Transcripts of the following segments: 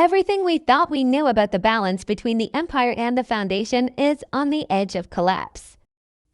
Everything we thought we knew about the balance between the Empire and the Foundation is on the edge of collapse.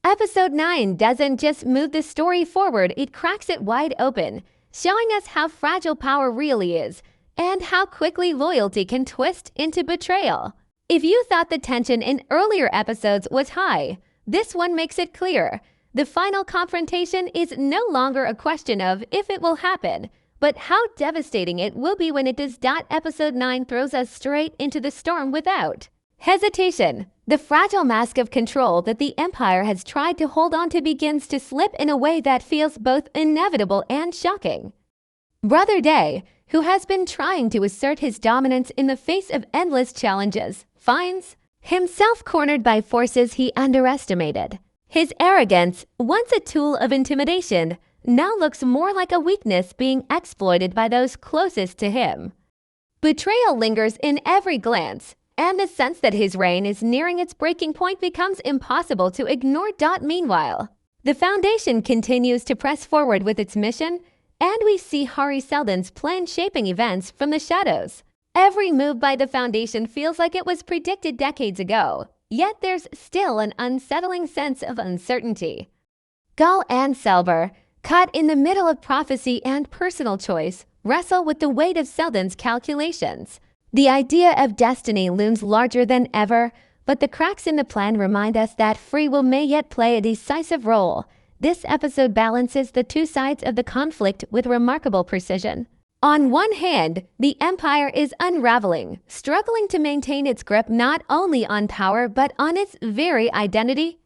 Episode 9 doesn't just move the story forward, it cracks it wide open, showing us how fragile power really is and how quickly loyalty can twist into betrayal. If you thought the tension in earlier episodes was high, this one makes it clear. The final confrontation is no longer a question of if it will happen, but how devastating it will be when it does. Episode 9 throws us straight into the storm without hesitation. The fragile mask of control that the Empire has tried to hold on to begins to slip in a way that feels both inevitable and shocking. Brother Day, who has been trying to assert his dominance in the face of endless challenges, finds himself cornered by forces he underestimated. His arrogance, once a tool of intimidation, now looks more like a weakness being exploited by those closest to him. Betrayal lingers in every glance, and the sense that his reign is nearing its breaking point becomes impossible to ignore. Meanwhile, the Foundation continues to press forward with its mission, and we see Hari Seldon's plan shaping events from the shadows. Every move by the Foundation feels like it was predicted decades ago, yet there's still an unsettling sense of uncertainty. Gaal and Salvor, caught in the middle of prophecy and personal choice, wrestle with the weight of Seldon's calculations. The idea of destiny looms larger than ever, but the cracks in the plan remind us that free will may yet play a decisive role. This episode balances the two sides of the conflict with remarkable precision. On one hand, the Empire is unraveling, struggling to maintain its grip not only on power but on its very identity.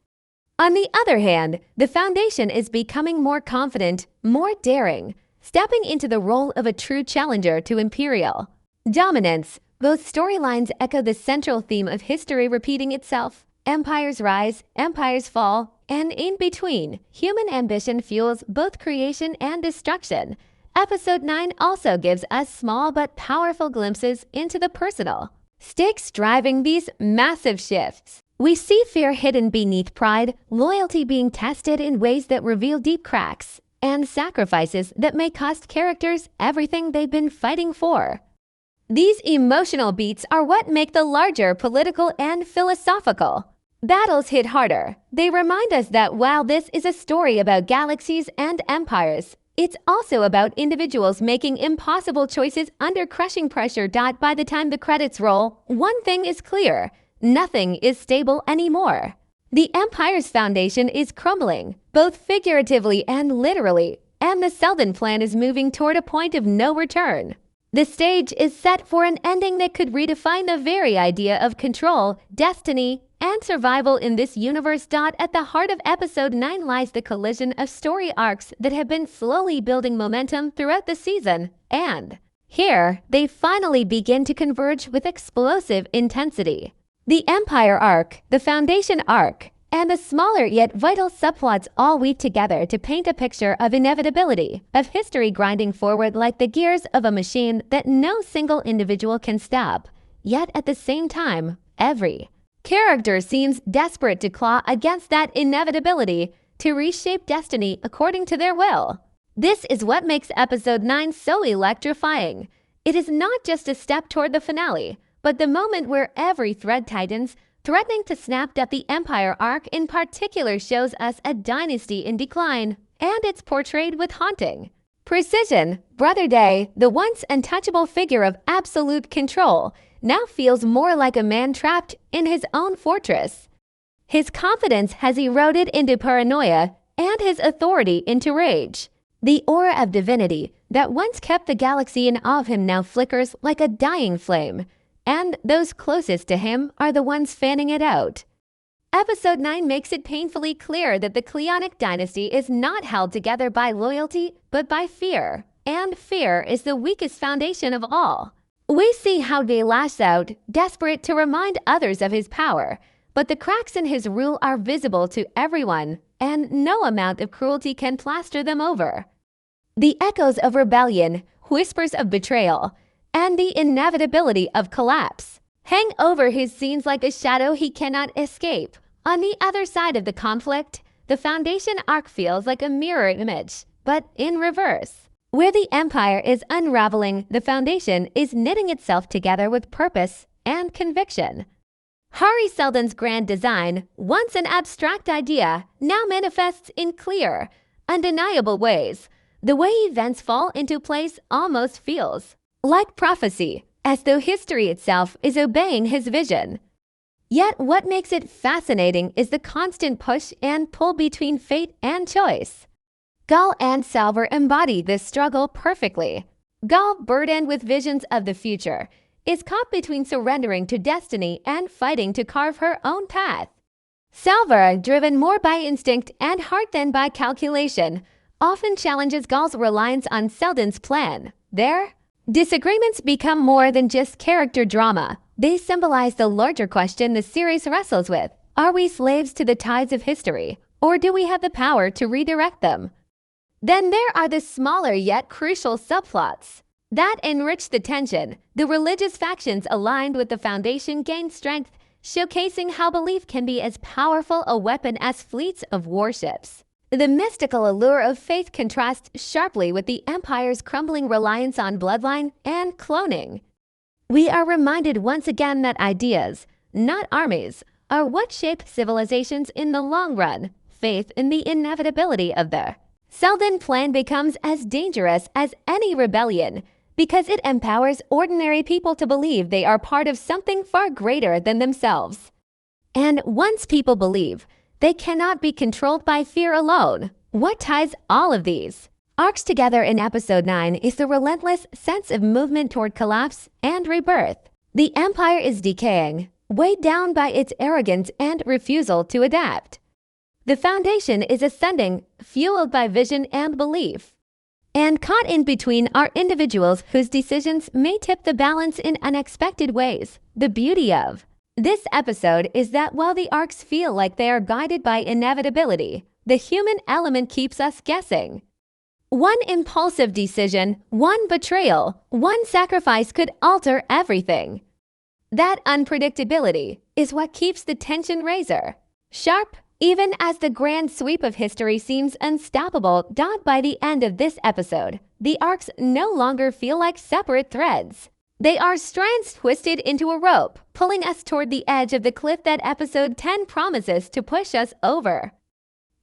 On the other hand, the Foundation is becoming more confident, more daring, stepping into the role of a true challenger to imperial dominance. Both storylines echo the central theme of history repeating itself. Empires rise, empires fall, and in between, human ambition fuels both creation and destruction. Episode 9 also gives us small but powerful glimpses into the personal stakes driving these massive shifts. We see fear hidden beneath pride, loyalty being tested in ways that reveal deep cracks, and sacrifices that may cost characters everything they've been fighting for. These emotional beats are what make the larger political and philosophical battles hit harder. They remind us that while this is a story about galaxies and empires, it's also about individuals making impossible choices under crushing pressure. By the time the credits roll, one thing is clear: nothing is stable anymore. The Empire's foundation is crumbling, both figuratively and literally, and the Seldon plan is moving toward a point of no return. The stage is set for an ending that could redefine the very idea of control, destiny, and survival in this universe. At the heart of Episode 9 lies the collision of story arcs that have been slowly building momentum throughout the season, and here they finally begin to converge with explosive intensity. The Empire arc, the Foundation arc, and the smaller yet vital subplots all weave together to paint a picture of inevitability, of history grinding forward like the gears of a machine that no single individual can stop. Yet at the same time, every character seems desperate to claw against that inevitability, to reshape destiny according to their will. This is what makes Episode 9 so electrifying. It is not just a step toward the finale, but the moment where every thread tightens, threatening to snap. The Empire arc in particular shows us a dynasty in decline, and it's portrayed with haunting precision. Brother Day, the once untouchable figure of absolute control, now feels more like a man trapped in his own fortress. His confidence has eroded into paranoia, and his authority into rage. The aura of divinity that once kept the galaxy in awe of him now flickers like a dying flame, and those closest to him are the ones fanning it out. Episode 9 makes it painfully clear that the Cleonic dynasty is not held together by loyalty, but by fear. And fear is the weakest foundation of all. We see how they lash out, desperate to remind others of his power, but the cracks in his rule are visible to everyone, and no amount of cruelty can plaster them over. The echoes of rebellion, whispers of betrayal, and the inevitability of collapse hang over his scenes like a shadow he cannot escape. On the other side of the conflict, the Foundation arc feels like a mirror image, but in reverse. Where the empire is unraveling, the foundation is knitting itself together with purpose and conviction. Hari Seldon's grand design, once an abstract idea, now manifests in clear, undeniable ways. The way events fall into place almost feels like prophecy, as though history itself is obeying his vision. Yet what makes it fascinating is the constant push and pull between fate and choice. Gaal and Salvor embody this struggle perfectly. Gaal, burdened with visions of the future, is caught between surrendering to destiny and fighting to carve her own path. Salvor, driven more by instinct and heart than by calculation, often challenges Gaal's reliance on Seldon's plan. Their disagreements become more than just character drama. They symbolize the larger question the series wrestles with. Are we slaves to the tides of history, or do we have the power to redirect them? Then there are the smaller yet crucial subplots that enrich the tension. The religious factions aligned with the Foundation gain strength, showcasing how belief can be as powerful a weapon as fleets of warships. The mystical allure of faith contrasts sharply with the Empire's crumbling reliance on bloodline and cloning. We are reminded once again that ideas, not armies, are what shape civilizations in the long run. Faith in the inevitability of the Seldon plan becomes as dangerous as any rebellion because it empowers ordinary people to believe they are part of something far greater than themselves. And once people believe, they cannot be controlled by fear alone. What ties all of these arcs together in Episode 9 is the relentless sense of movement toward collapse and rebirth. The Empire is decaying, weighed down by its arrogance and refusal to adapt. The Foundation is ascending, fueled by vision and belief. And caught in between are individuals whose decisions may tip the balance in unexpected ways. The beauty of this episode is that while the arcs feel like they are guided by inevitability, the human element keeps us guessing. One impulsive decision, one betrayal, one sacrifice could alter everything. That unpredictability is what keeps the tension razor sharp, even as the grand sweep of history seems unstoppable. By the end of this episode, the arcs no longer feel like separate threads. They are strands twisted into a rope, pulling us toward the edge of the cliff that Episode 10 promises to push us over.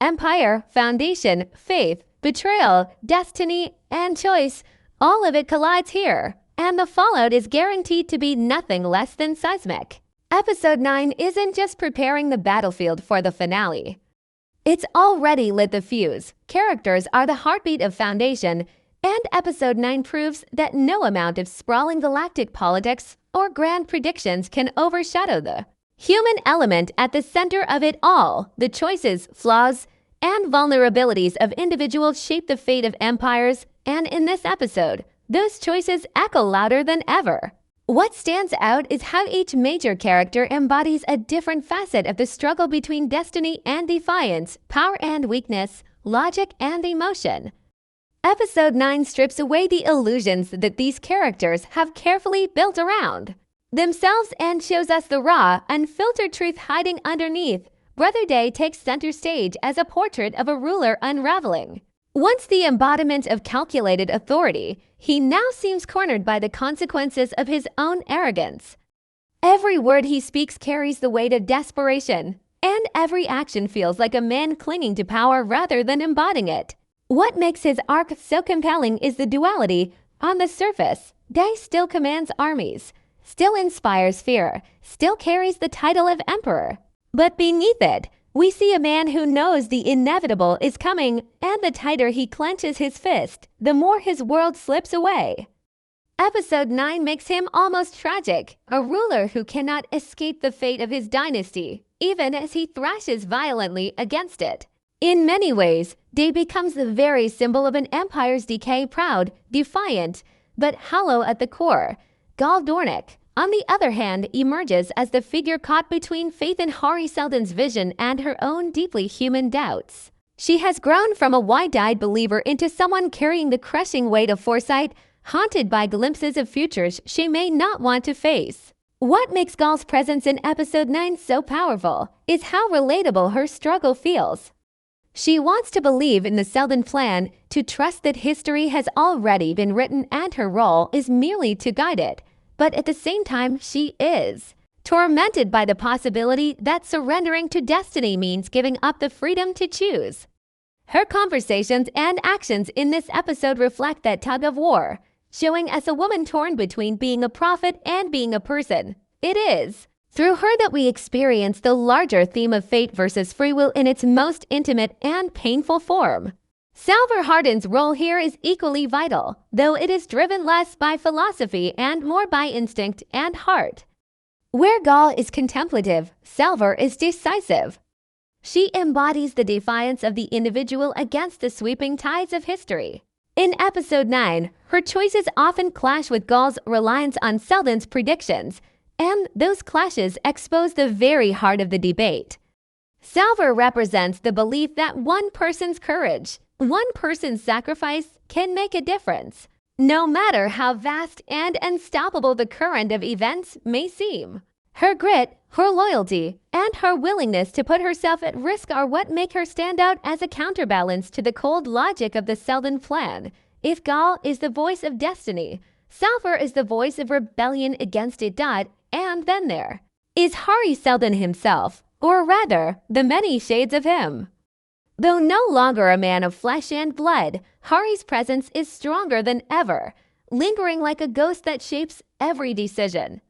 Empire, Foundation, faith, betrayal, destiny, and choice, all of it collides here, and the fallout is guaranteed to be nothing less than seismic. Episode 9 isn't just preparing the battlefield for the finale. It's already lit the fuse. Characters are the heartbeat of Foundation, and Episode 9 proves that no amount of sprawling galactic politics or grand predictions can overshadow the human element at the center of it all. The choices, flaws, and vulnerabilities of individuals shape the fate of empires, and in this episode, those choices echo louder than ever. What stands out is how each major character embodies a different facet of the struggle between destiny and defiance, power and weakness, logic and emotion. Episode 9 strips away the illusions that these characters have carefully built around themselves and shows us the raw, unfiltered truth hiding underneath. Brother Day takes center stage as a portrait of a ruler unraveling. Once the embodiment of calculated authority, he now seems cornered by the consequences of his own arrogance. Every word he speaks carries the weight of desperation, and every action feels like a man clinging to power rather than embodying it. What makes his arc so compelling is the duality. On the surface, Day still commands armies, still inspires fear, still carries the title of emperor. But beneath it, we see a man who knows the inevitable is coming, and the tighter he clenches his fist, the more his world slips away. Episode 9 makes him almost tragic, a ruler who cannot escape the fate of his dynasty, even as he thrashes violently against it. In many ways, Day becomes the very symbol of an empire's decay, proud, defiant, but hollow at the core. Cleonic, on the other hand, emerges as the figure caught between faith in Hari Seldon's vision and her own deeply human doubts. She has grown from a wide-eyed believer into someone carrying the crushing weight of foresight, haunted by glimpses of futures she may not want to face. What makes Gaal's presence in Episode 9 so powerful is how relatable her struggle feels. She wants to believe in the Seldon plan, to trust that history has already been written and her role is merely to guide it. But at the same time, she is tormented by the possibility that surrendering to destiny means giving up the freedom to choose. Her conversations and actions in this episode reflect that tug of war, showing us a woman torn between being a prophet and being a person. It is through her that we experience the larger theme of fate versus free will in its most intimate and painful form. Salvor Hardin's role here is equally vital, though it is driven less by philosophy and more by instinct and heart. Where Gaal is contemplative, Salvor is decisive. She embodies the defiance of the individual against the sweeping tides of history. In episode 9, her choices often clash with Gaal's reliance on Seldon's predictions, and those clashes expose the very heart of the debate. Salvor represents the belief that one person's courage, one person's sacrifice can make a difference, no matter how vast and unstoppable the current of events may seem. Her grit, her loyalty, and her willingness to put herself at risk are what make her stand out as a counterbalance to the cold logic of the Seldon plan. If Gaal is the voice of destiny, Salvor is the voice of rebellion against it. And then there is Hari Seldon himself, or rather, the many shades of him. Though no longer a man of flesh and blood, Hari's presence is stronger than ever, lingering like a ghost that shapes every decision.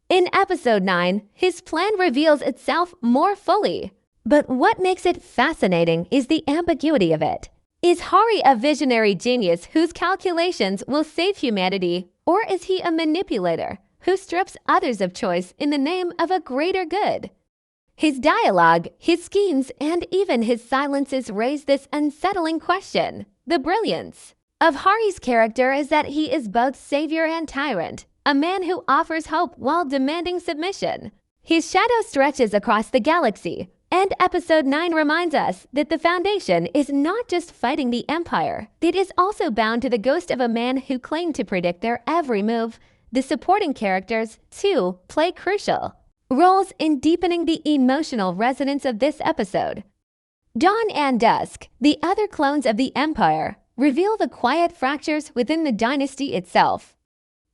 In episode 9, his plan reveals itself more fully. But what makes it fascinating is the ambiguity of it. Is Hari a visionary genius whose calculations will save humanity, or is he a manipulator who strips others of choice in the name of a greater good? His dialogue, his schemes, and even his silences raise this unsettling question. The brilliance of Hari's character is that he is both savior and tyrant, a man who offers hope while demanding submission. His shadow stretches across the galaxy, and episode 9 reminds us that the Foundation is not just fighting the Empire, it is also bound to the ghost of a man who claimed to predict their every move. The supporting characters, too, play crucial roles in deepening the emotional resonance of this episode. Dawn and Dusk, the other clones of the Empire, reveal the quiet fractures within the dynasty itself.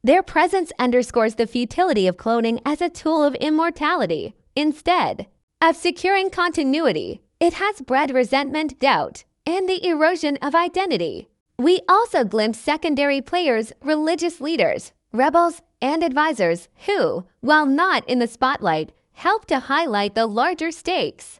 Their presence underscores the futility of cloning as a tool of immortality. Instead of securing continuity, it has bred resentment, doubt, and the erosion of identity. We also glimpse secondary players, religious leaders, rebels, and advisors who, while not in the spotlight, help to highlight the larger stakes.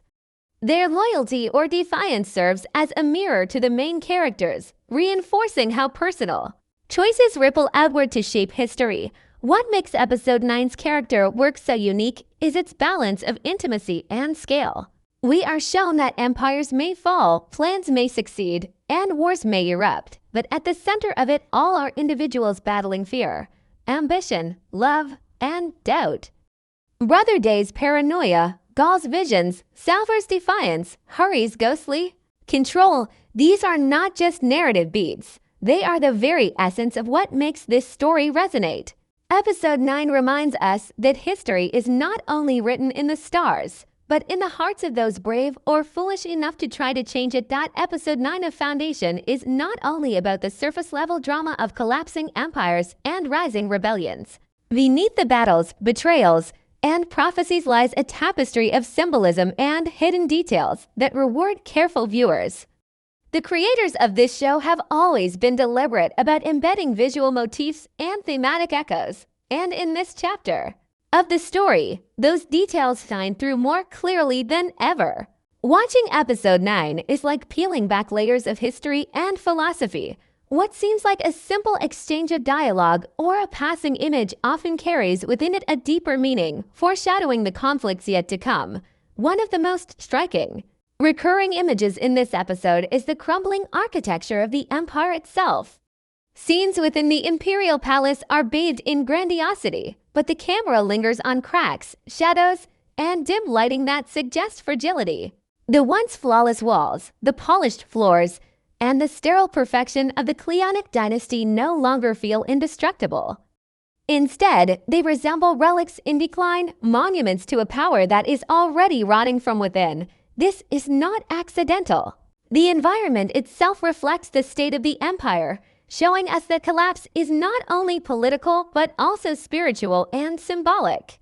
Their loyalty or defiance serves as a mirror to the main characters, reinforcing how personal choices ripple outward to shape history. What makes episode 9's character work so unique is its balance of intimacy and scale. We are shown that empires may fall, plans may succeed, and wars may erupt, but at the center of it all are individuals battling fear, ambition, love, and doubt. Brother Day's paranoia, Gaal's visions, Salvor's defiance, Hari's ghostly control, these are not just narrative beats. They are the very essence of what makes this story resonate. Episode 9 reminds us that history is not only written in the stars, but in the hearts of those brave or foolish enough to try to change it. Episode 9 of Foundation is not only about the surface-level drama of collapsing empires and rising rebellions. Beneath the battles, betrayals, and prophecies lies a tapestry of symbolism and hidden details that reward careful viewers. The creators of this show have always been deliberate about embedding visual motifs and thematic echoes, and in this chapter of the story, those details shine through more clearly than ever. Watching episode 9 is like peeling back layers of history and philosophy. What seems like a simple exchange of dialogue or a passing image often carries within it a deeper meaning, foreshadowing the conflicts yet to come. One of the most striking recurring images in this episode is the crumbling architecture of the Empire itself. Scenes within the Imperial Palace are bathed in grandiosity, but the camera lingers on cracks, shadows, and dim lighting that suggest fragility. The once flawless walls, the polished floors, and the sterile perfection of the Cleonic dynasty no longer feel indestructible. Instead, they resemble relics in decline, monuments to a power that is already rotting from within. This is not accidental. The environment itself reflects the state of the empire, showing us that collapse is not only political but also spiritual and symbolic.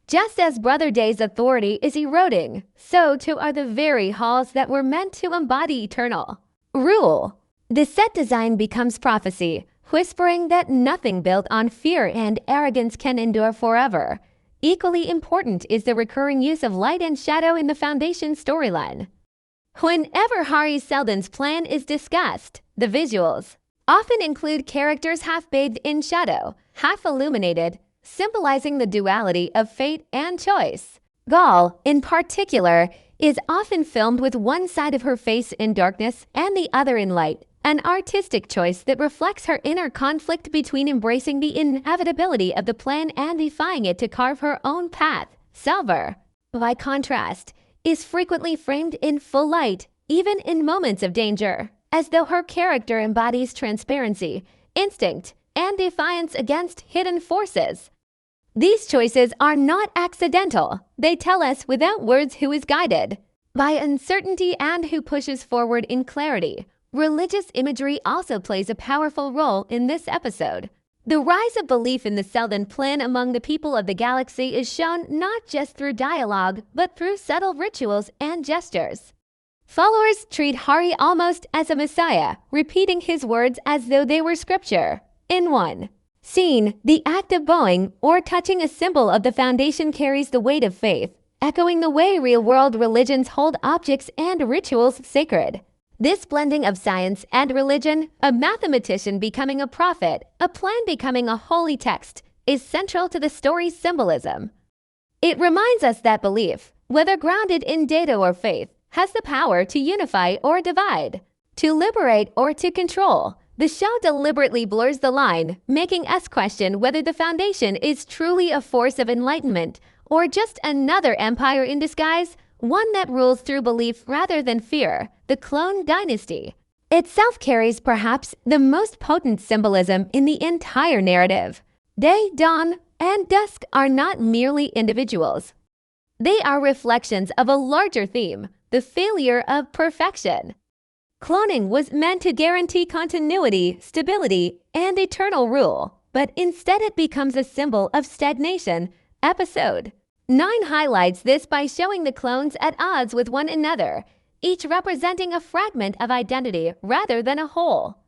Just as Brother Day's authority is eroding, so too are the very halls that were meant to embody eternal rule. The set design becomes prophecy, whispering that nothing built on fear and arrogance can endure forever. Equally important is the recurring use of light and shadow in the Foundation storyline. Whenever Hari Seldon's plan is discussed, the visuals often include characters half bathed in shadow, half illuminated, symbolizing the duality of fate and choice. Gaal, in particular, is often filmed with one side of her face in darkness and the other in light, an artistic choice that reflects her inner conflict between embracing the inevitability of the plan and defying it to carve her own path. Salvor, by contrast, is frequently framed in full light, even in moments of danger, as though her character embodies transparency, instinct, and defiance against hidden forces. These choices are not accidental. They tell us without words who is guided by uncertainty and who pushes forward in clarity. Religious imagery also plays a powerful role in this episode. The rise of belief in the Seldon plan among the people of the galaxy is shown not just through dialogue, but through subtle rituals and gestures. Followers treat Hari almost as a messiah, repeating his words as though they were scripture. In one scene, the act of bowing or touching a symbol of the Foundation carries the weight of faith, echoing the way real-world religions hold objects and rituals sacred. This blending of science and religion, a mathematician becoming a prophet, a plan becoming a holy text, is central to the story's symbolism. It reminds us that belief, whether grounded in data or faith, has the power to unify or divide, to liberate or to control. The show deliberately blurs the line, making us question whether the Foundation is truly a force of enlightenment or just another empire in disguise, one that rules through belief rather than fear. The Clone dynasty itself carries perhaps the most potent symbolism in the entire narrative. Day, dawn, and dusk are not merely individuals. They are reflections of a larger theme, the failure of perfection. Cloning was meant to guarantee continuity, stability, and eternal rule, but instead it becomes a symbol of stagnation. Episode 9 highlights this by showing the clones at odds with one another, each representing a fragment of identity rather than a whole.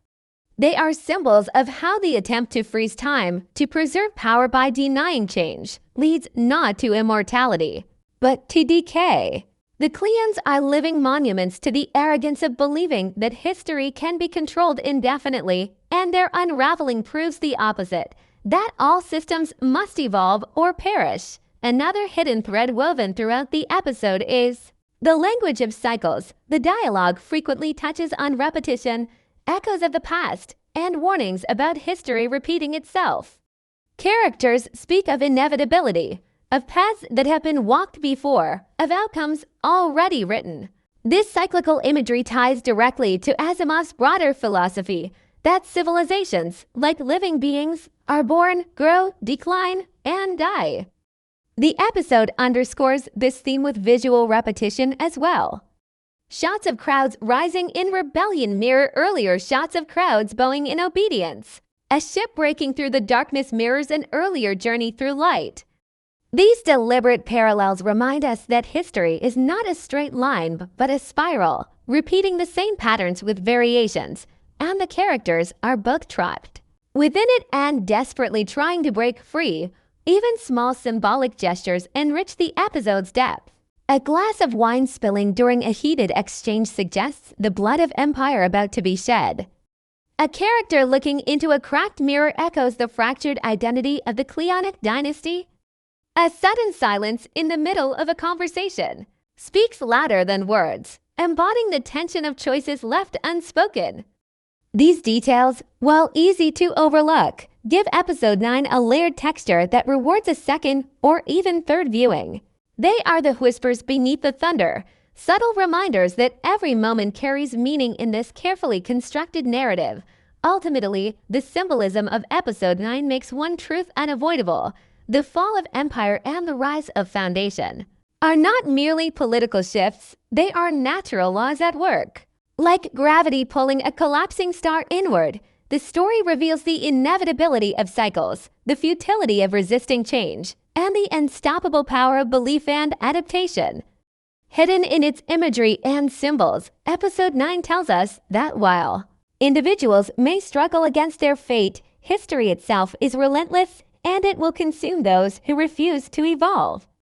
They are symbols of how the attempt to freeze time, to preserve power by denying change, leads not to immortality, but to decay. The Cleons are living monuments to the arrogance of believing that history can be controlled indefinitely, and their unraveling proves the opposite, that all systems must evolve or perish. Another hidden thread woven throughout the episode is the language of cycles. The dialogue frequently touches on repetition, echoes of the past, and warnings about history repeating itself. Characters speak of inevitability, of paths that have been walked before, of outcomes already written. This cyclical imagery ties directly to Asimov's broader philosophy that civilizations, like living beings, are born, grow, decline, and die. The episode underscores this theme with visual repetition as well. Shots of crowds rising in rebellion mirror earlier shots of crowds bowing in obedience. A ship breaking through the darkness mirrors an earlier journey through light. These deliberate parallels remind us that history is not a straight line but a spiral, repeating the same patterns with variations, and the characters are both trapped within it and desperately trying to break free. Even small symbolic gestures enrich the episode's depth. A glass of wine spilling during a heated exchange suggests the blood of empire about to be shed. A character looking into a cracked mirror echoes the fractured identity of the Cleonic dynasty. A sudden silence in the middle of a conversation speaks louder than words, embodying the tension of choices left unspoken. These details, while easy to overlook, give episode 9 a layered texture that rewards a second or even third viewing. They are the whispers beneath the thunder, subtle reminders that every moment carries meaning in this carefully constructed narrative. Ultimately, the symbolism of episode 9 makes one truth unavoidable: the fall of empire and the rise of Foundation are not merely political shifts, they are natural laws at work. Like gravity pulling a collapsing star inward, the story reveals the inevitability of cycles, the futility of resisting change, and the unstoppable power of belief and adaptation. Hidden in its imagery and symbols, Episode 9 tells us that while individuals may struggle against their fate, history itself is relentless and it will consume those who refuse to evolve.